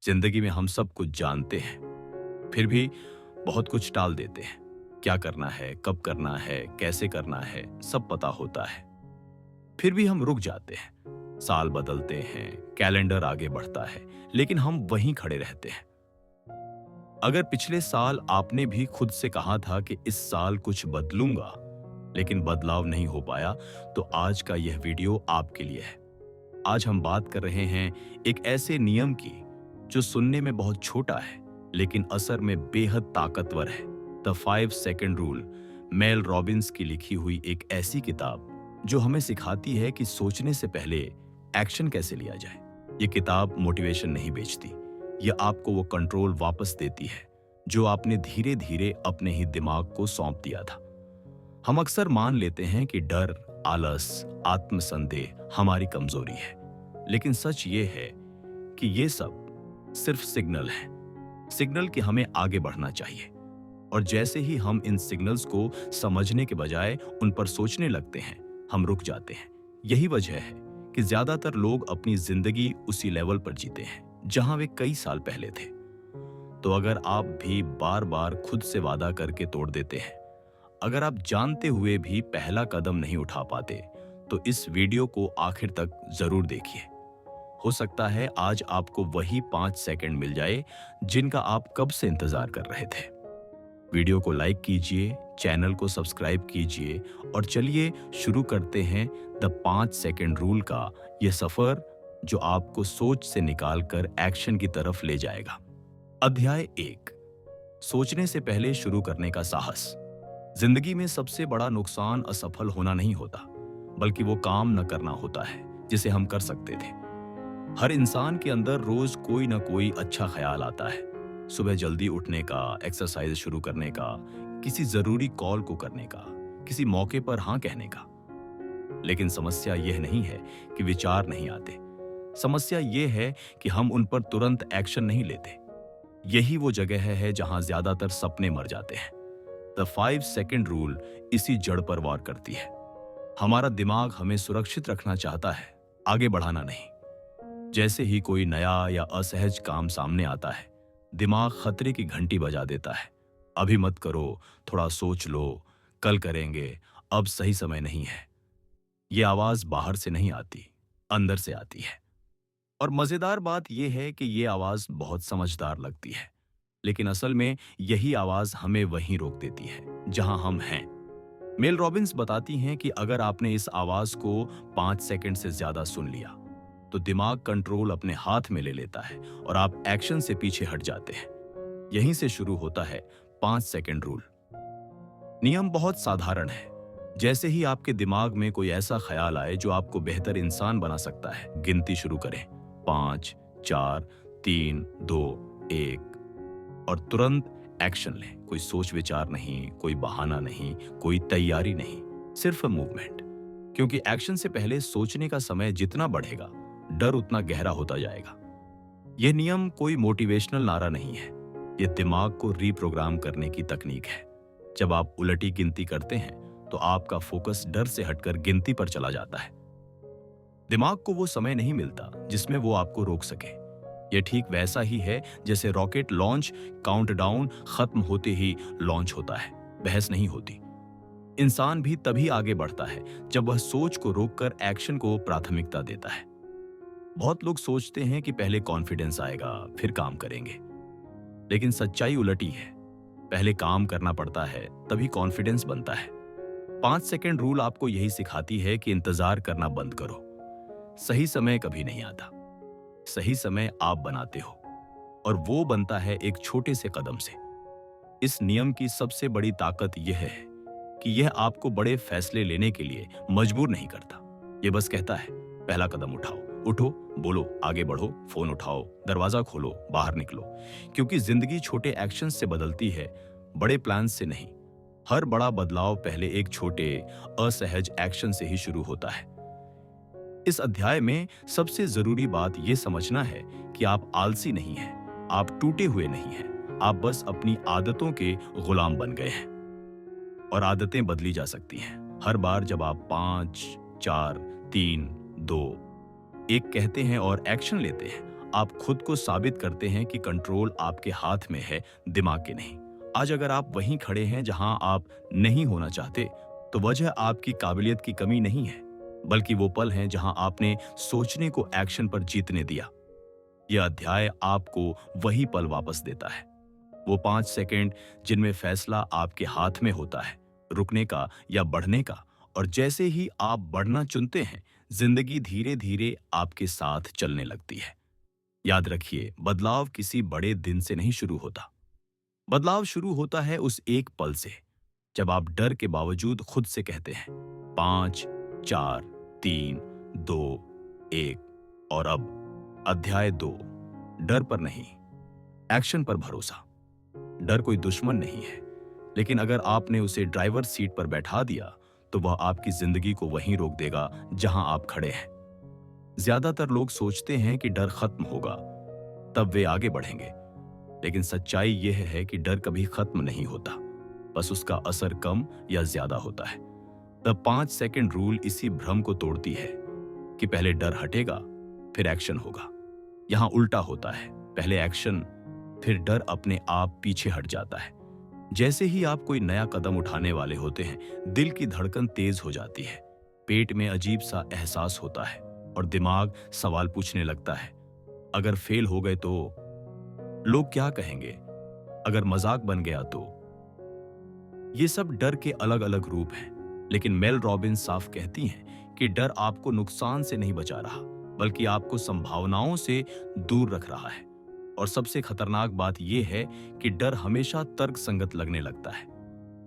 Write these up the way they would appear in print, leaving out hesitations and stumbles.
जिंदगी में हम सब कुछ जानते हैं, फिर भी बहुत कुछ टाल देते हैं। क्या करना है, कब करना है, कैसे करना है, सब पता होता है। फिर भी हम रुक जाते हैं। साल बदलते हैं, कैलेंडर आगे बढ़ता है, लेकिन हम वहीं खड़े रहते हैं। अगर पिछले साल आपने भी खुद से कहा था कि इस साल कुछ बदलूंगा, लेकिन बदलाव नहीं हो पाया, तो आज का यह वीडियो आपके लिए है। आज हम बात कर रहे हैं एक ऐसे नियम की जो सुनने में बहुत छोटा है, लेकिन असर में बेहद ताकतवर है। The 5 second rule, Mel Robbins की लिखी हुई एक ऐसी किताब जो हमें सिखाती है कि सोचने से पहले एक्शन कैसे लिया जाए। ये किताब मोटिवेशन नहीं बेचती, यह आपको वो कंट्रोल वापस देती है जो आपने धीरे धीरे अपने ही दिमाग को सौंप दिया था। हम अक्सर मान लेते हैं कि डर, आलस, आत्मसंदेह हमारी कमजोरी है, लेकिन सच ये है कि ये सब सिर्फ सिग्नल है। सिग्नल कि हमें आगे बढ़ना चाहिए। और जैसे ही हम इन सिग्नल्स को समझने के बजाय उन पर सोचने लगते हैं, हम रुक जाते हैं। यही वजह है कि ज्यादातर लोग अपनी जिंदगी उसी लेवल पर जीते हैं जहां वे कई साल पहले थे। तो अगर आप भी बार बार खुद से वादा करके तोड़ देते हैं, अगर आप जानते हुए भी पहला कदम नहीं उठा पाते, तो इस वीडियो को आखिर तक जरूर देखिए। हो सकता है आज आपको वही 5 सेकंड मिल जाए जिनका आप कब से इंतजार कर रहे थे। वीडियो को लाइक कीजिए, चैनल को सब्सक्राइब कीजिए और चलिए शुरू करते हैं द 5 सेकंड रूल का यह सफर जो आपको सोच से निकालकर एक्शन की तरफ ले जाएगा। अध्याय 1, सोचने से पहले शुरू करने का साहस। जिंदगी में सबसे बड़ा नुकसान असफल होना नहीं होता, बल्कि वो काम न करना होता है जिसे हम कर सकते थे। हर इंसान के अंदर रोज कोई ना कोई अच्छा ख्याल आता है। सुबह जल्दी उठने का, एक्सरसाइज शुरू करने का, किसी जरूरी कॉल को करने का, किसी मौके पर हाँ कहने का। लेकिन समस्या यह नहीं है कि विचार नहीं आते। समस्या यह है कि हम उन पर तुरंत एक्शन नहीं लेते। यही वो जगह है जहां ज्यादातर सपने मर जाते हैं। द 5 सेकंड रूल इसी जड़ पर वार करती है। हमारा दिमाग हमें सुरक्षित रखना चाहता है, आगे बढ़ाना नहीं। जैसे ही कोई नया या असहज काम सामने आता है, दिमाग खतरे की घंटी बजा देता है। अभी मत करो, थोड़ा सोच लो, कल करेंगे, अब सही समय नहीं है। ये आवाज बाहर से नहीं आती, अंदर से आती है। और मजेदार बात यह है कि ये आवाज बहुत समझदार लगती है, लेकिन असल में यही आवाज हमें वहीं रोक देती है जहां हम हैं। मेल रॉबिन्स बताती हैं कि अगर आपने इस आवाज को 5 सेकंड से ज्यादा सुन लिया, तो दिमाग कंट्रोल अपने हाथ में ले लेता है और आप एक्शन से पीछे हट जाते हैं। यहीं से शुरू होता है 5 सेकंड रूल। नियम बहुत साधारण है। जैसे ही आपके दिमाग में कोई ऐसा ख्याल आए जो आपको बेहतर इंसान बना सकता है, गिनती शुरू करें। 5, 4, 3, 2, 1 और तुरंत एक्शन लें। कोई सोच विचार नहीं, कोई बहाना नहीं, कोई तैयारी नहीं, सिर्फ मूवमेंट। क्योंकि एक्शन से पहले सोचने का समय जितना बढ़ेगा, डर उतना गहरा होता जाएगा। यह नियम कोई मोटिवेशनल नारा नहीं है, यह दिमाग को रीप्रोग्राम करने की तकनीक है। जब आप उलटी गिनती करते हैं, तो आपका फोकस डर से हटकर गिनती पर चला जाता है। दिमाग को वो समय नहीं मिलता जिसमें वो आपको रोक सके। यह ठीक वैसा ही है जैसे रॉकेट लॉन्च काउंटडाउन खत्म होते ही लॉन्च होता है, बहस नहीं होती। इंसान भी तभी आगे बढ़ता है जब वह सोच को रोककर एक्शन को प्राथमिकता देता है। बहुत लोग सोचते हैं कि पहले कॉन्फिडेंस आएगा, फिर काम करेंगे। लेकिन सच्चाई उलटी है। पहले काम करना पड़ता है, तभी कॉन्फिडेंस बनता है। 5 सेकंड रूल आपको यही सिखाती है कि इंतजार करना बंद करो। सही समय कभी नहीं आता, सही समय आप बनाते हो, और वो बनता है एक छोटे से कदम से। इस नियम की सबसे बड़ी ताकत यह है कि यह आपको बड़े फैसले लेने के लिए मजबूर नहीं करता। यह बस कहता है, पहला कदम उठाओ, उठो, बोलो, आगे बढ़ो, फोन उठाओ, दरवाजा खोलो, बाहर निकलो। क्योंकि जिंदगी छोटे एक्शन से बदलती है, बड़े प्लान से नहीं। हर बड़ा बदलाव पहले एक छोटे असहज एक्शन से ही शुरू होता है। इस अध्याय में सबसे जरूरी बात यह समझना है कि आप आलसी नहीं हैं, आप टूटे हुए नहीं हैं, आप बस अपनी आदतों के गुलाम बन गए हैं। और आदतें बदली जा सकती हैं। हर बार जब आप 5, 4, 3, 2, 1 कहते हैं और एक्शन लेते हैं, आप खुद को साबित करते हैं कि कंट्रोल आपके हाथ में है, दिमाग के नहीं। आज अगर आप वहीं खड़े हैं जहां आप नहीं होना चाहते, तो वजह आपकी काबिलियत की कमी नहीं है, बल्कि वो पल हैं जहां आपने सोचने को एक्शन पर जीतने दिया। यह अध्याय आपको वही पल वापस देता है, वो 5 सेकंड जिनमें फैसला आपके हाथ में होता है, रुकने का या बढ़ने का। और जैसे ही आप बढ़ना चुनते हैं, जिंदगी धीरे धीरे आपके साथ चलने लगती है। याद रखिए, बदलाव किसी बड़े दिन से नहीं शुरू होता। बदलाव शुरू होता है उस एक पल से, जब आप डर के बावजूद खुद से कहते हैं 5, 4, 3, 2, 1। और अब अध्याय 2, डर पर नहीं, एक्शन पर भरोसा। डर कोई दुश्मन नहीं है, लेकिन अगर आपने उसे ड्राइवर सीट पर बैठा दिया, तो वह आपकी जिंदगी को वहीं रोक देगा जहां आप खड़े हैं। ज्यादातर लोग सोचते हैं कि डर खत्म होगा, तब वे आगे बढ़ेंगे। लेकिन सच्चाई यह है कि डर कभी खत्म नहीं होता, बस उसका असर कम या ज्यादा होता है। द 5 सेकंड रूल इसी भ्रम को तोड़ती है कि पहले डर हटेगा, फिर एक्शन होगा। यहां उल्टा होता है, पहले एक्शन, फिर डर अपने आप पीछे हट जाता है। जैसे ही आप कोई नया कदम उठाने वाले होते हैं, दिल की धड़कन तेज हो जाती है, पेट में अजीब सा एहसास होता है और दिमाग सवाल पूछने लगता है। अगर फेल हो गए तो? लोग क्या कहेंगे? अगर मजाक बन गया तो? ये सब डर के अलग अलग रूप हैं, लेकिन मेल रॉबिन्स साफ कहती हैं कि डर आपको नुकसान से नहीं बचा रहा, बल्कि आपको संभावनाओं से दूर रख रहा है। और सबसे खतरनाक बात यह है कि डर हमेशा तर्क संगत लगने लगता है।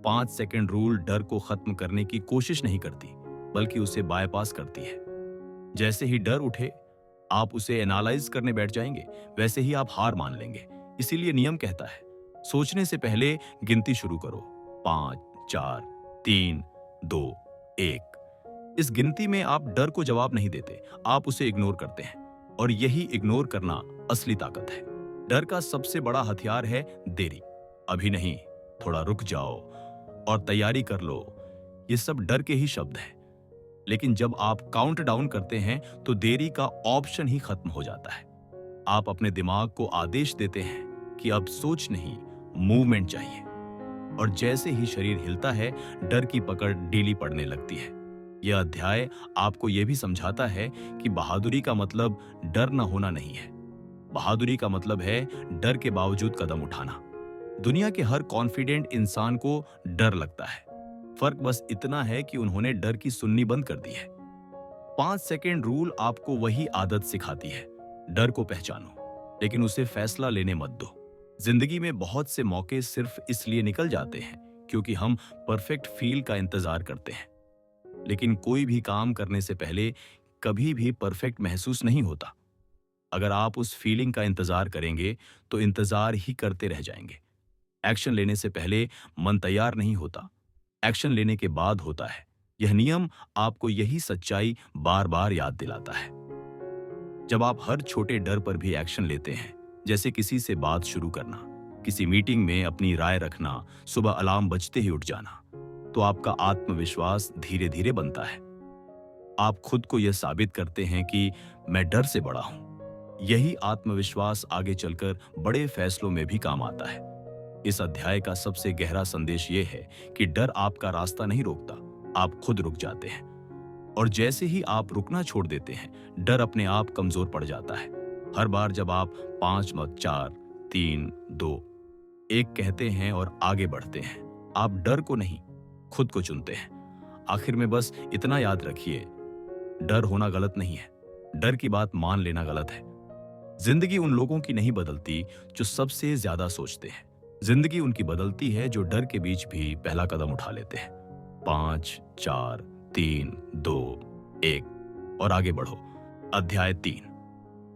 5 सेकंड रूल डर को खत्म करने की कोशिश नहीं करती, बल्कि उसे बायपास करती है। जैसे ही डर उठे, आप उसे एनालाइज करने बैठ जाएंगे, वैसे ही आप हार मान लेंगे। इसीलिए नियम कहता है, सोचने से पहले गिनती शुरू करो। 5, 4, 3, 2, 1। इस गिनती में आप डर को जवाब नहीं देते, आप उसे इग्नोर करते हैं। और यही इग्नोर करना असली ताकत है। डर का सबसे बड़ा हथियार है देरी। अभी नहीं, थोड़ा रुक जाओ और तैयारी कर लो। ये सब डर के ही शब्द हैं। लेकिन जब आप काउंट डाउन करते हैं, तो देरी का ऑप्शन ही खत्म हो जाता है। आप अपने दिमाग को आदेश देते हैं कि अब सोच नहीं, मूवमेंट चाहिए। और जैसे ही शरीर हिलता है, डर की पकड़ ढीली पड़ने लगती है। यह अध्याय आपको यह भी समझाता है कि बहादुरी का मतलब डर न होना नहीं है। बहादुरी का मतलब है डर के बावजूद कदम उठाना। दुनिया के हर कॉन्फिडेंट इंसान को डर लगता है। फर्क बस इतना है कि उन्होंने डर की सुननी बंद कर दी है। 5 सेकंड रूल आपको वही आदत सिखाती है, डर को पहचानो, लेकिन उसे फैसला लेने मत दो। जिंदगी में बहुत से मौके सिर्फ इसलिए निकल जाते हैं क्योंकि हम परफेक्ट फील का इंतजार करते हैं। लेकिन कोई भी काम करने से पहले कभी भी परफेक्ट महसूस नहीं होता। अगर आप उस फीलिंग का इंतजार करेंगे, तो इंतजार ही करते रह जाएंगे। एक्शन लेने से पहले मन तैयार नहीं होता, एक्शन लेने के बाद होता है। यह नियम आपको यही सच्चाई बार बार याद दिलाता है। जब आप हर छोटे डर पर भी एक्शन लेते हैं, जैसे किसी से बात शुरू करना, किसी मीटिंग में अपनी राय रखना, सुबह अलार्म बजते ही उठ जाना, तो आपका आत्मविश्वास धीरे धीरे बनता है। आप खुद को यह साबित करते हैं कि मैं डर से बड़ा हूं। यही आत्मविश्वास आगे चलकर बड़े फैसलों में भी काम आता है। इस अध्याय का सबसे गहरा संदेश यह है कि डर आपका रास्ता नहीं रोकता, आप खुद रुक जाते हैं। और जैसे ही आप रुकना छोड़ देते हैं, डर अपने आप कमजोर पड़ जाता है। हर बार जब आप 5, 4, 3, 2, 1 कहते हैं और आगे बढ़ते हैं, आप डर को नहीं, खुद को चुनते हैं। आखिर में बस इतना याद रखिए, डर होना गलत नहीं है, डर की बात मान लेना गलत है। जिंदगी उन लोगों की नहीं बदलती जो सबसे ज्यादा सोचते हैं। जिंदगी उनकी बदलती है जो डर के बीच भी पहला कदम उठा लेते हैं। 5, 4, 3, 2, 1 और आगे बढ़ो। अध्याय 3,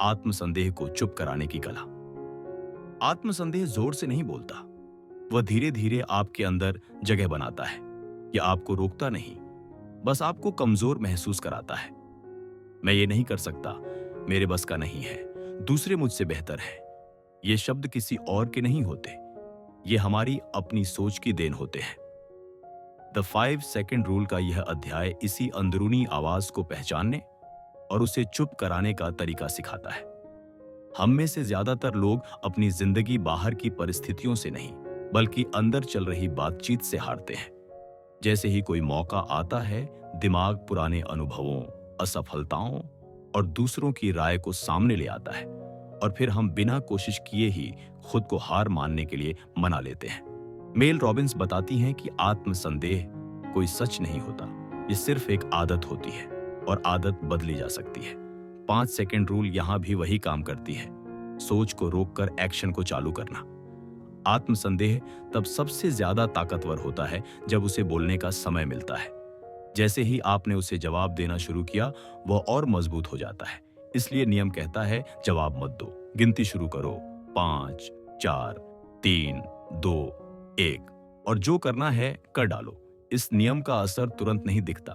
आत्मसंदेह को चुप कराने की कला। आत्मसंदेह जोर से नहीं बोलता, वह धीरे धीरे आपके अंदर जगह बनाता है। यह आपको रोकता नहीं, बस आपको कमजोर महसूस कराता है। मैं ये नहीं कर सकता, मेरे बस का नहीं है, दूसरे मुझसे बेहतर है। ये शब्द किसी और के नहीं होते, ये हमारी अपनी सोच की देन होते हैं। द 5 सेकंड रूल का यह अध्याय इसी अंदरूनी आवाज को पहचानने और उसे चुप कराने का तरीका सिखाता है। हम में से ज्यादातर लोग अपनी जिंदगी बाहर की परिस्थितियों से नहीं, बल्कि अंदर चल रही बातचीत से हारते हैं। जैसे ही कोई मौका आता है, दिमाग पुराने अनुभवों, असफलताओं और दूसरों की राय को सामने ले आता है, और फिर हम बिना कोशिश किए ही खुद को हार मानने के लिए मना लेते हैं। मेल रॉबिन्स बताती हैं कि आत्मसंदेह कोई सच नहीं होता, ये सिर्फ एक आदत होती है और आदत बदली जा सकती है। 5 सेकंड रूल यहां भी वही काम करती है, सोच को रोककर एक्शन को चालू करना। आत्मसंदेह तब सबसे ज्यादा ताकतवर होता है जब उसे बोलने का समय मिलता है। जैसे ही आपने उसे जवाब देना शुरू किया, वह और मजबूत हो जाता है। इसलिए नियम कहता है, जवाब मत दो, गिनती शुरू करो, 5, 4, 3, 2, 1, और जो करना है कर डालो। इस नियम का असर तुरंत नहीं दिखता,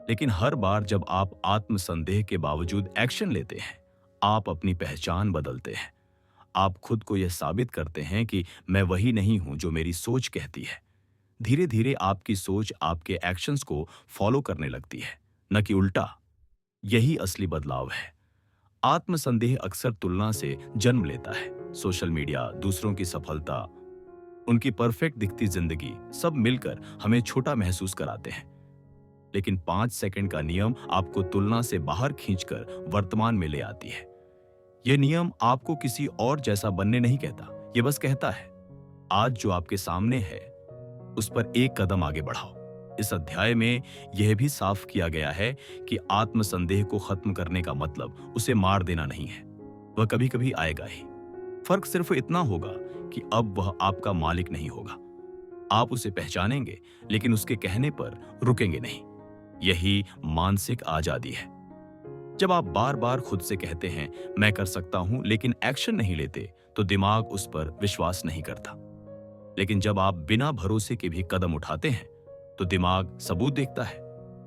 लेकिन हर बार जब आप आत्मसंदेह के बावजूद एक्शन लेते हैं, आप अपनी पहचान बदलते हैं। आप खुद को यह साबित करते हैं कि मैं वही नहीं हूं जो मेरी सोच कहती है। धीरे धीरे आपकी सोच आपके एक्शंस को फॉलो करने लगती है, न कि उल्टा। यही असली बदलाव है। आत्मसंदेह अक्सर तुलना से जन्म लेता है। सोशल मीडिया, दूसरों की सफलता, उनकी परफेक्ट दिखती जिंदगी, सब मिलकर हमें छोटा महसूस कराते हैं। लेकिन 5 सेकंड का नियम आपको तुलना से बाहर खींचकर वर्तमान में ले आती है। यह नियम आपको किसी और जैसा बनने नहीं कहता, यह बस कहता है, आज जो आपके सामने है उस पर एक कदम आगे बढ़ाओ। इस अध्याय में यह भी साफ किया गया है कि आत्मसंदेह को खत्म करने का मतलब उसे मार देना नहीं है। वह कभी कभी आएगा ही। फर्क सिर्फ इतना होगा कि अब वह आपका मालिक नहीं होगा। आप उसे पहचानेंगे, लेकिन उसके कहने पर रुकेंगे नहीं। यही मानसिक आजादी है। जब आप बार बार खुद से कहते हैं, मैं कर सकता हूं, लेकिन एक्शन नहीं लेते, तो दिमाग उस पर विश्वास नहीं करता। लेकिन जब आप बिना भरोसे के भी कदम उठाते हैं, तो दिमाग सबूत देखता है,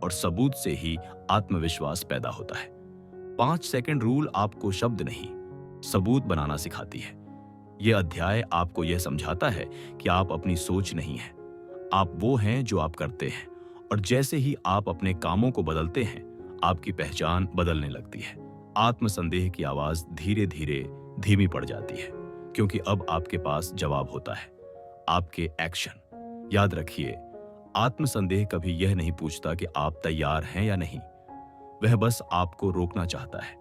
और सबूत से ही आत्मविश्वास पैदा होता है। 5 सेकंड रूल आपको शब्द नहीं, सबूत बनाना सिखाती है। यह अध्याय आपको यह समझाता है कि आप अपनी सोच नहीं हैं, आप वो हैं जो आप करते हैं। और जैसे ही आप अपने कामों को बदलते हैं, आपकी पहचान बदलने लगती है। आत्मसंदेह की आवाज धीरे धीरे धीमी पड़ जाती है, क्योंकि अब आपके पास जवाब होता है, आपके एक्शन। याद रखिए, आत्मसंदेह कभी यह नहीं पूछता कि आप तैयार हैं या नहीं, वह बस आपको रोकना चाहता है।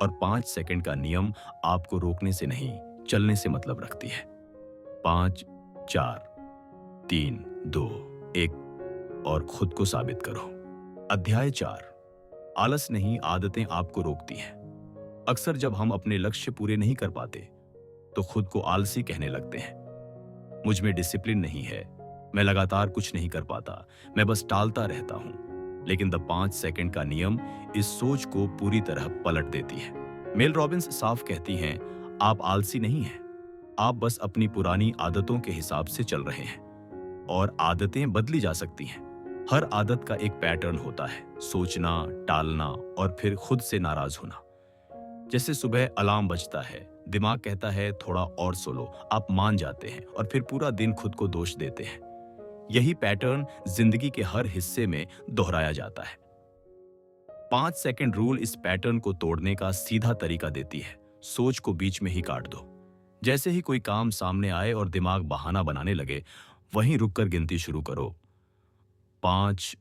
और 5 सेकंड का नियम आपको रोकने से नहीं, चलने से मतलब रखती है। 5, 4, 3, 2, 1, और खुद को साबित करो। अध्याय 4, आलस नहीं, आदतें आपको रोकती हैं। अक्सर जब हम अपने लक्ष्य पूरे नहीं कर पाते, तो खुद को आलसी कहने लगते हैं। मुझ में डिसिप्लिन नहीं है, मैं लगातार कुछ नहीं कर पाता, मैं बस टालता रहता हूं। लेकिन द 5 सेकंड का नियम इस सोच को पूरी तरह पलट देती है। मेल रॉबिन्स साफ कहती हैं, आप आलसी नहीं हैं, आप बस अपनी पुरानी आदतों के हिसाब से चल रहे हैं, और आदतें बदली जा सकती हैं। हर आदत का एक पैटर्न होता है, सोचना, टालना और फिर खुद से नाराज होना। जैसे सुबह अलार्म बजता है, दिमाग कहता है थोड़ा और सो लो, आप मान जाते हैं और फिर पूरा दिन खुद को दोष देते हैं। यही पैटर्न जिंदगी के हर हिस्से में दोहराया जाता है। 5 सेकंड रूल इस पैटर्न को तोड़ने का सीधा तरीका देती है। सोच को बीच में ही काट दो। जैसे ही कोई काम सामने आए और दिमाग बहाना बनाने लगे, वहीं रुककर गिनती शुरू करो, 5,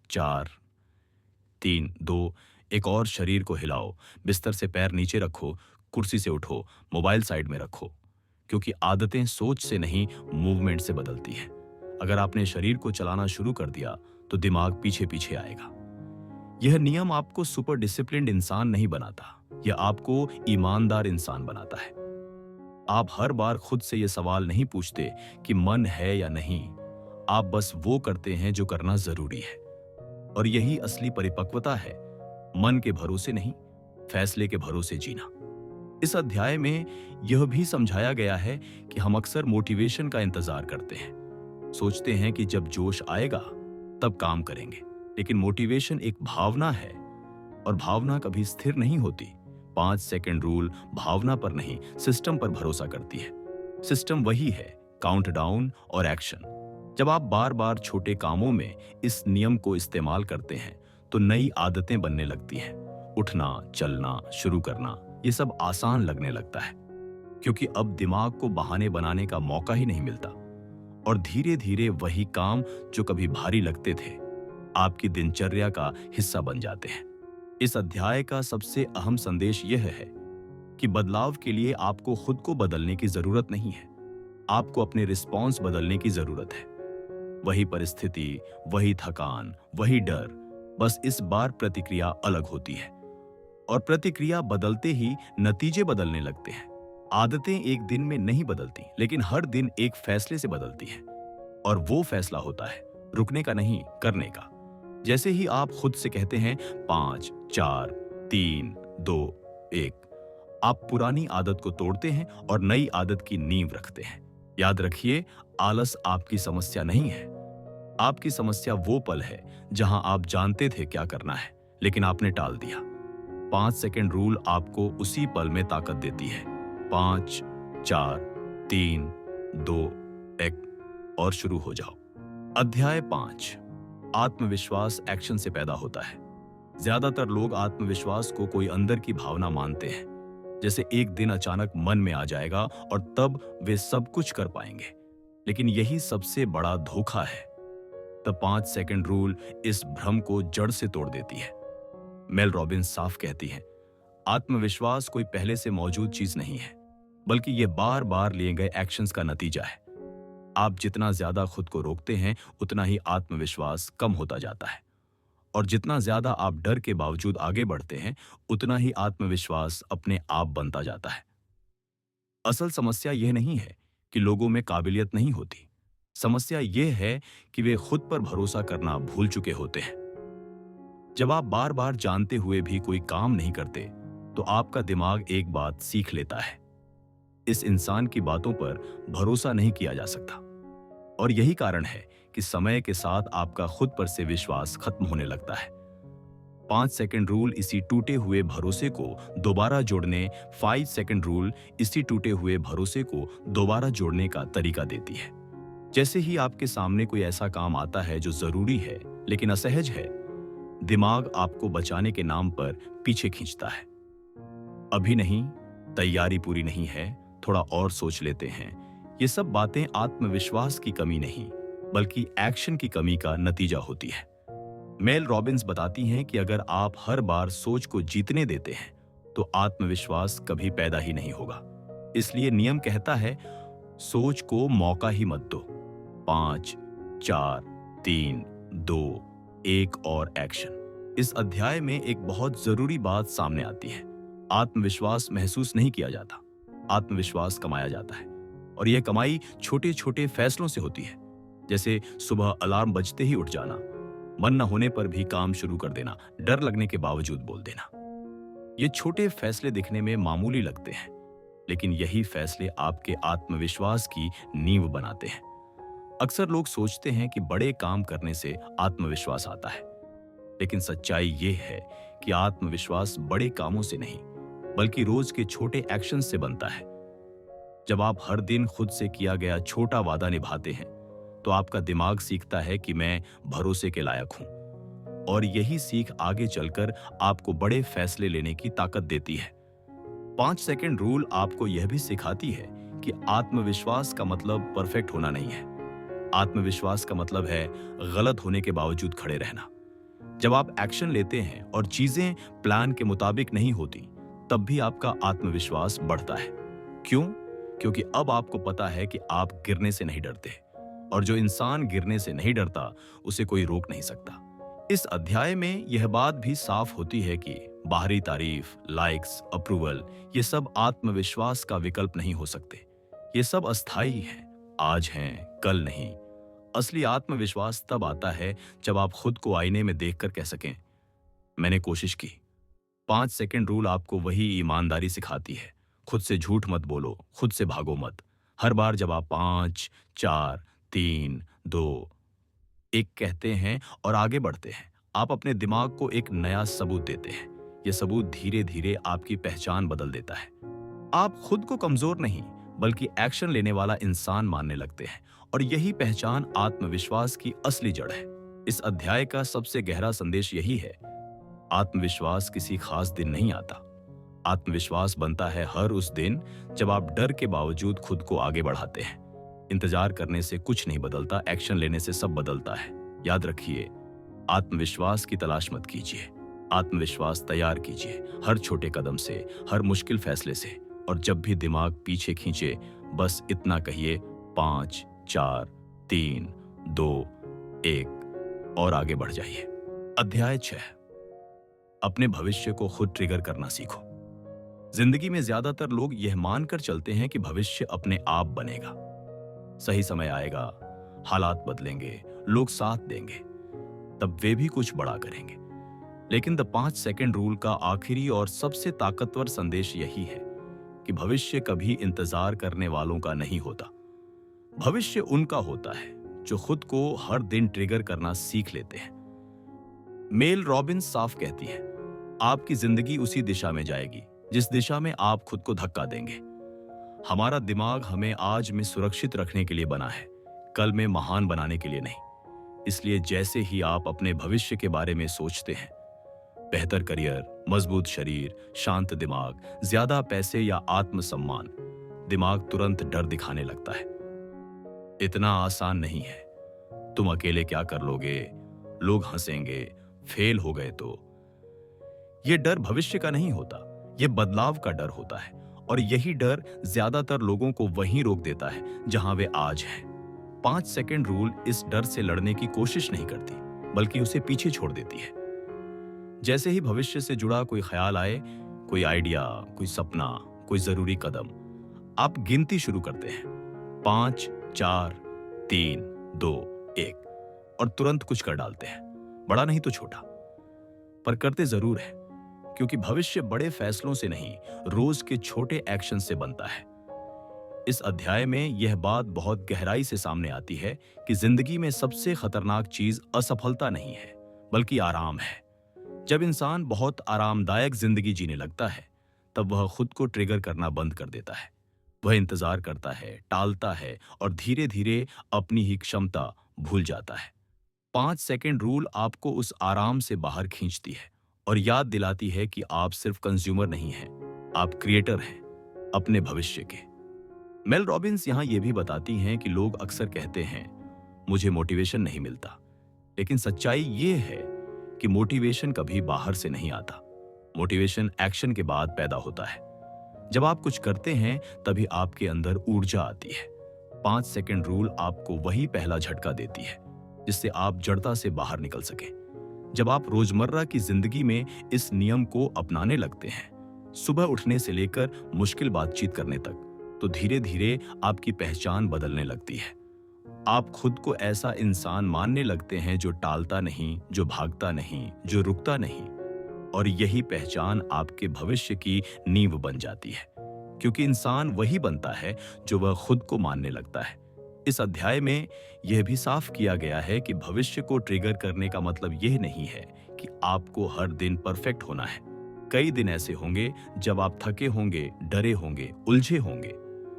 4, 3, 2, एक और शरीर को हिलाओ, बिस्तर से पैर नीचे रखो, कुर्सी से उठो, मोबाइल साइड में रखो, क्योंकि आदतें सोच से नहीं, मूवमेंट से बदलती हैं। अगर आपने शरीर को चलाना शुरू कर दिया, तो दिमाग पीछे पीछे आएगा। यह नियम आपको सुपर डिसिप्लिन्ड इंसान नहीं बनाता, यह आपको ईमानदार इंसान बनाता है। आप हर बार खुद से यह सवाल नहीं पूछते कि मन है या नहीं, आप बस वो करते हैं जो करना जरूरी है। और यही असली परिपक्वता है, मन के भरोसे नहीं, फैसले के भरोसे जीना। इस अध्याय में यह भी समझाया गया है कि हम अक्सर मोटिवेशन का इंतजार करते हैं, सोचते हैं कि जब जोश आएगा तब काम करेंगे। लेकिन मोटिवेशन एक भावना है, और भावना कभी स्थिर नहीं होती। 5 सेकंड रूल भावना पर नहीं, सिस्टम पर भरोसा करती है। सिस्टम वही है, काउंटडाउन और एक्शन। जब आप बार बार छोटे कामों में इस नियम को इस्तेमाल करते हैं, तो नई आदतें बनने लगती हैं। उठना, चलना, शुरू करना, ये सब आसान लगने लगता है, क्योंकि अब दिमाग को बहाने बनाने का मौका ही नहीं मिलता। और धीरे धीरे वही काम जो कभी भारी लगते थे, आपकी दिनचर्या का हिस्सा बन जाते हैं। इस अध्याय का सबसे अहम संदेश यह है कि बदलाव के लिए आपको खुद को बदलने की जरूरत नहीं है, आपको अपने रिस्पॉन्स बदलने की जरूरत है। वही परिस्थिति, वही थकान, वही डर, बस इस बार प्रतिक्रिया अलग होती है। और प्रतिक्रिया बदलते ही नतीजे बदलने लगते हैं। आदतें एक दिन में नहीं बदलती, लेकिन हर दिन एक फैसले से बदलती हैं। और वो फैसला होता है रुकने का नहीं, करने का। जैसे ही आप खुद से कहते हैं 5, 4, 3, 2, 1, आप पुरानी आदत को तोड़ते हैं और नई आदत की नींव रखते हैं। याद रखिए, आलस आपकी समस्या नहीं है। आपकी समस्या वो पल है जहां आप जानते थे क्या करना है, लेकिन आपने टाल दिया। 5 सेकंड रूल आपको उसी पल में ताकत देती है। 5, 4, 3, 2, 1 और शुरू हो जाओ। अध्याय 5, आत्मविश्वास एक्शन से पैदा होता है। ज्यादातर लोग आत्मविश्वास को कोई अंदर की भावना मानते हैं, जैसे एक दिन अचानक मन में आ जाएगा और तब वे सब कुछ कर पाएंगे। लेकिन यही सबसे बड़ा धोखा है। द 5 सेकंड रूल इस भ्रम को जड़ से तोड़ देती है। मेल रॉबिन्स साफ कहती हैं, आत्मविश्वास कोई पहले से मौजूद चीज नहीं है, बल्कि यह बार बार लिए गए एक्शंस का नतीजा है। आप जितना ज्यादा खुद को रोकते हैं, उतना ही आत्मविश्वास कम होता जाता है। और जितना ज्यादा आप डर के बावजूद आगे बढ़ते हैं, उतना ही आत्मविश्वास अपने आप बनता जाता है। असल समस्या यह नहीं है कि लोगों में काबिलियत नहीं होती। समस्या यह है कि वे खुद पर भरोसा करना भूल चुके होते हैं। जब आप बार बार जानते हुए भी कोई काम नहीं करते, तो आपका दिमाग एक बात सीख लेता है, इस इंसान की बातों पर भरोसा नहीं किया जा सकता। और यही कारण है कि समय के साथ आपका खुद पर से विश्वास खत्म होने लगता है। 5 सेकंड रूल इसी टूटे हुए भरोसे को दोबारा जोड़ने 5 सेकंड रूल इसी टूटे हुए भरोसे को दोबारा जोड़ने का तरीका देती है। जैसे ही आपके सामने कोई ऐसा काम आता है जो जरूरी है लेकिन असहज है, दिमाग आपको बचाने के नाम पर पीछे खींचता है। अभी नहीं, तैयारी पूरी नहीं है, थोड़ा और सोच लेते हैं। ये सब बातें आत्मविश्वास की कमी नहीं, बल्कि एक्शन की कमी का नतीजा होती है। मेल रॉबिन्स बताती हैं कि अगर आप हर बार सोच को जीतने देते हैं, तो आत्मविश्वास कभी पैदा ही नहीं होगा। इसलिए नियम कहता है, सोच को मौका ही मत दो। 5, 4, 3, 2, 1 और एक्शन। इस अध्याय में एक बहुत जरूरी बात सामने आती है। आत्मविश्वास महसूस नहीं किया जाता, आत्मविश्वास कमाया जाता है। और यह कमाई छोटे छोटे फैसलों से होती है, जैसे सुबह अलार्म बजते ही उठ जाना, मन न होने पर भी काम शुरू कर देना, डर लगने के बावजूद बोल देना। ये छोटे फैसले दिखने में मामूली लगते हैं, लेकिन यही फैसले आपके आत्मविश्वास की नींव बनाते हैं। अक्सर लोग सोचते हैं कि बड़े काम करने से आत्मविश्वास आता है, लेकिन सच्चाई ये है कि आत्मविश्वास बड़े कामों से नहीं, बल्कि रोज के छोटे एक्शन से बनता है। जब आप हर दिन खुद से किया गया छोटा वादा निभाते हैं, तो आपका दिमाग सीखता है कि मैं भरोसे के लायक हूं। और यही सीख आगे चलकर आपको बड़े फैसले लेने की ताकत देती है। 5 सेकंड रूल आपको यह भी सिखाती है कि आत्मविश्वास का मतलब परफेक्ट होना नहीं है। आत्मविश्वास का मतलब है गलत होने के बावजूद खड़े रहना। जब आप एक्शन लेते हैं और चीजें प्लान के मुताबिक नहीं होती, तब भी आपका आत्मविश्वास बढ़ता है। क्यों? क्योंकि अब आपको पता है कि आप गिरने से नहीं डरते, और जो इंसान गिरने से नहीं डरता, उसे कोई रोक नहीं सकता। इस अध्याय में यह बात भी साफ होती है कि बाहरी तारीफ, लाइक्स, अप्रूवल, ये सब आत्मविश्वास का विकल्प नहीं हो सकते। ये सब अस्थायी हैं, आज हैं, कल नहीं। असली आत्मविश्वास तब आता है जब आप खुद को आईने में देखकर कह सकें, मैंने कोशिश की। 5 सेकंड रूल आपको वही ईमानदारी सिखाती है। खुद से झूठ मत बोलो, खुद से भागो मत। हर बार जब आप 5, 4, 3, 2, 1 कहते हैं और आगे बढ़ते हैं, आप अपने दिमाग को एक नया सबूत देते हैं। यह सबूत धीरे धीरे आपकी पहचान बदल देता है। आप खुद को कमजोर नहीं, बल्कि एक्शन लेने वाला इंसान मानने लगते हैं, और यही पहचान आत्मविश्वास की असली जड़ है। इस अध्याय का सबसे गहरा संदेश यही है, आत्मविश्वास किसी खास दिन नहीं आता, आत्मविश्वास बनता है हर उस दिन जब आप डर के बावजूद खुद को आगे बढ़ाते हैं। इंतजार करने से कुछ नहीं बदलता, एक्शन लेने से सब बदलता है। याद रखिए, आत्मविश्वास की तलाश मत कीजिए, आत्मविश्वास तैयार कीजिए, हर छोटे कदम से, हर मुश्किल फैसले से। और जब भी दिमाग पीछे खींचे, बस इतना कहिए, 5, 4, 3, 2, 1 और आगे बढ़ जाइए। अध्याय 6, अपने भविष्य को खुद ट्रिगर करना सीखो। जिंदगी में ज्यादातर लोग यह मानकर चलते हैं कि भविष्य अपने आप बनेगा। सही समय आएगा, हालात बदलेंगे, लोग साथ देंगे, तब वे भी कुछ बड़ा करेंगे। लेकिन द 5 सेकंड रूल का आखिरी और सबसे ताकतवर संदेश यही है कि भविष्य कभी इंतजार करने वालों का नहीं होता। भविष्य उनका होता है जो खुद को हर दिन ट्रिगर करना सीख लेते हैं। मेल रॉबिन्स साफ कहती है, आपकी जिंदगी उसी दिशा में जाएगी जिस दिशा में आप खुद को धक्का देंगे। हमारा दिमाग हमें आज में सुरक्षित रखने के लिए बना है, कल में महान बनाने के लिए नहीं। इसलिए जैसे ही आप अपने भविष्य के बारे में सोचते हैं, बेहतर करियर, मजबूत शरीर, शांत दिमाग, ज्यादा पैसे या आत्मसम्मान, दिमाग तुरंत डर दिखाने लगता है। इतना आसान नहीं है। तुम अकेले क्या कर लोगे, लोग हंसेंगे, फेल हो गए तो। यह डर भविष्य का नहीं होता, यह बदलाव का डर होता है। और यही डर ज्यादातर लोगों को वहीं रोक देता है जहां वे आज हैं। 5 सेकंड रूल इस डर से लड़ने की कोशिश नहीं करती, बल्कि उसे पीछे छोड़ देती है। जैसे ही भविष्य से जुड़ा कोई ख्याल आए, कोई आइडिया, कोई सपना, कोई जरूरी कदम, आप गिनती शुरू करते हैं, 5, 4, 3, 2, 1 और तुरंत कुछ कर डालते हैं। बड़ा नहीं तो छोटा, पर करते जरूर है, क्योंकि भविष्य बड़े फैसलों से नहीं, रोज के छोटे एक्शन से बनता है। इस अध्याय में यह बात बहुत गहराई से सामने आती है कि जिंदगी में सबसे खतरनाक चीज असफलता नहीं है, बल्कि आराम है। जब इंसान बहुत आरामदायक जिंदगी जीने लगता है, तब वह खुद को ट्रिगर करना बंद कर देता है। वह इंतजार करता है, टालता है और धीरे धीरे अपनी ही क्षमता भूल जाता है। 5 सेकंड रूल आपको उस आराम से बाहर खींचती है और याद दिलाती है कि आप सिर्फ कंज्यूमर नहीं हैं, आप क्रिएटर हैं अपने भविष्य के। मेल रॉबिन्स यहां यह भी बताती हैं कि लोग अक्सर कहते हैं, मुझे मोटिवेशन नहीं मिलता। लेकिन सच्चाई यह है कि मोटिवेशन कभी बाहर से नहीं आता। मोटिवेशन एक्शन के बाद पैदा होता है। जब आप कुछ करते हैं, तभी आपके अंदर ऊर्जा आती है। 5 सेकंड रूल आपको वही पहला झटका देती है जिससे आप जड़ता से बाहर निकल सके। जब आप रोजमर्रा की जिंदगी में इस नियम को अपनाने लगते हैं, सुबह उठने से लेकर मुश्किल बातचीत करने तक, तो धीरे धीरे आपकी पहचान बदलने लगती है। आप खुद को ऐसा इंसान मानने लगते हैं जो टालता नहीं, जो भागता नहीं, जो रुकता नहीं। और यही पहचान आपके भविष्य की नींव बन जाती है, क्योंकि इंसान वही बनता है जो वह खुद को मानने लगता है। इस अध्याय में यह भी साफ किया गया है कि भविष्य को ट्रिगर करने का मतलब यह नहीं है कि आपको हर दिन परफेक्ट होना है। कई दिन ऐसे होंगे जब आप थके होंगे, डरे होंगे, उलझे होंगे।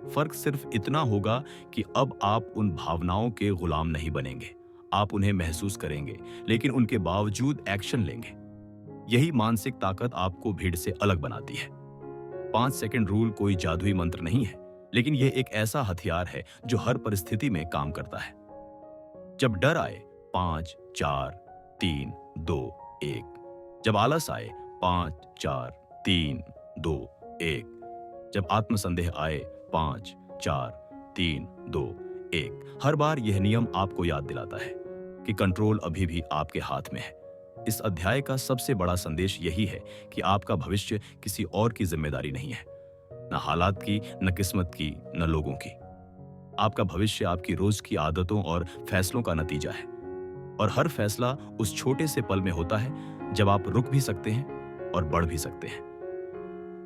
फर्क सिर्फ इतना होगा कि अब आप उन भावनाओं के गुलाम नहीं बनेंगे। आप उन्हें महसूस करेंगे, लेकिन उनके बावजूद एक्शन लेंगे। यही मानसिक ताकत आपको भीड़ से अलग बनाती है। 5 सेकंड रूल कोई जादुई मंत्र नहीं है, लेकिन यह एक ऐसा हथियार है जो हर परिस्थिति में काम करता है। जब डर आए, 5, 4, 3, 2, 1। जब आलस आए, 5, 4, 3, 2, 1। जब आत्मसंदेह आए, 5, 4, 3, 2, 1। हर बार यह नियम आपको याद दिलाता है कि कंट्रोल अभी भी आपके हाथ में है। इस अध्याय का सबसे बड़ा संदेश यही है कि आपका भविष्य किसी और की जिम्मेदारी नहीं है, न हालात की, न किस्मत की, न लोगों की। आपका भविष्य आपकी रोज की आदतों और फैसलों का नतीजा है। और हर फैसला उस छोटे से पल में होता है जब आप रुक भी सकते हैं और बढ़ भी सकते हैं।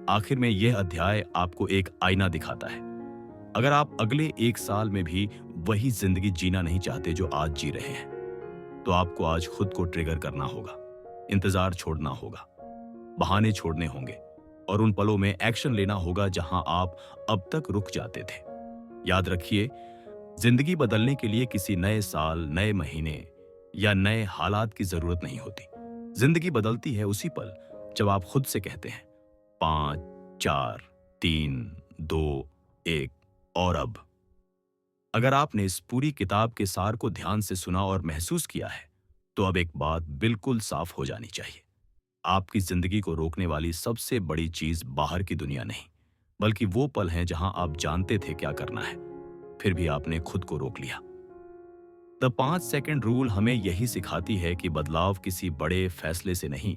आखिर में यह अध्याय आपको एक आईना दिखाता है। अगर आप अगले 1 साल में भी वही जिंदगी जीना नहीं चाहते जो आज जी रहे हैं, तो आपको आज खुद को ट्रिगर करना होगा, इंतजार छोड़ना होगा, बहाने छोड़ने होंगे और उन पलों में एक्शन लेना होगा जहां आप अब तक रुक जाते थे। याद रखिए, जिंदगी बदलने के लिए किसी नए साल, नए महीने या नए हालात की जरूरत नहीं होती। जिंदगी बदलती है उसी पल जब आप खुद से कहते हैं, 5, 4, 3, 2, 1 और अब। अगर आपने इस पूरी किताब के सार को ध्यान से सुना और महसूस किया है, तो अब एक बात बिल्कुल साफ हो जानी चाहिए। आपकी जिंदगी को रोकने वाली सबसे बड़ी चीज बाहर की दुनिया नहीं, बल्कि वो पल हैं जहां आप जानते थे क्या करना है, फिर भी आपने खुद को रोक लिया। द 5 सेकंड रूल हमें यही सिखाती है कि बदलाव किसी बड़े फैसले से नहीं,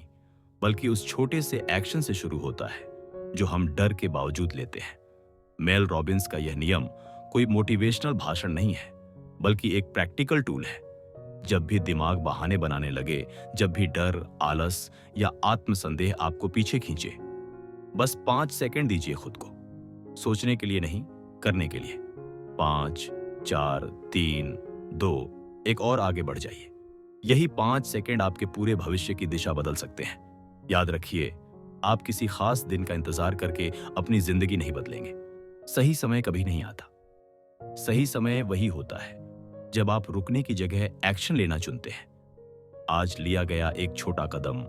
बल्कि उस छोटे से एक्शन से शुरू होता है जो हम डर के बावजूद लेते हैं। मेल रॉबिन्स का यह नियम कोई मोटिवेशनल भाषण नहीं है, बल्कि एक प्रैक्टिकल टूल है। जब भी दिमाग बहाने बनाने लगे, जब भी डर, आलस या आत्मसंदेह आपको पीछे खींचे, बस 5 सेकंड दीजिए खुद को। सोचने के लिए नहीं, करने के लिए। 5, 4, 3, 2, एक और आगे बढ़ जाइए। यही 5 सेकंड आपके पूरे भविष्य की दिशा बदल सकते हैं। याद रखिए, आप किसी खास दिन का इंतजार करके अपनी जिंदगी नहीं बदलेंगे। सही समय कभी नहीं आता। सही समय वही होता है जब आप रुकने की जगह एक्शन लेना चुनते हैं। आज लिया गया एक छोटा कदम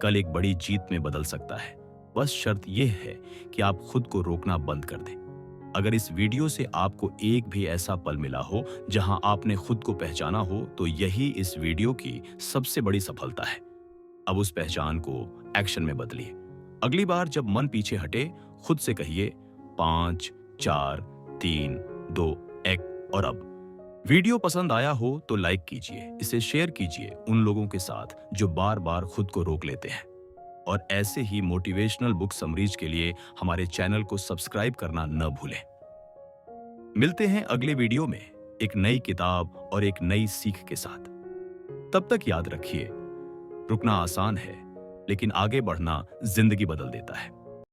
कल एक बड़ी जीत में बदल सकता है। बस शर्त यह है कि आप खुद को रोकना बंद कर दें। अगर इस वीडियो से आपको एक भी ऐसा पल मिला हो जहां आपने खुद को पहचाना हो, तो यही इस वीडियो की सबसे बड़ी सफलता है। अब उस पहचान को एक्शन में बदलिए। अगली बार जब मन पीछे हटे, खुद से कहिए 5, 4, 3, 2, 1 और अब। वीडियो पसंद आया हो तो लाइक कीजिए, इसे शेयर कीजिए उन लोगों के साथ जो बार बार खुद को रोक लेते हैं। और ऐसे ही मोटिवेशनल बुक समरीज के लिए हमारे चैनल को सब्सक्राइब करना न भूलें। मिलते हैं अगले वीडियो में एक नई किताब और एक नई सीख के साथ। तब तक याद रखिए, रुकना आसान है, लेकिन आगे बढ़ना जिंदगी बदल देता है।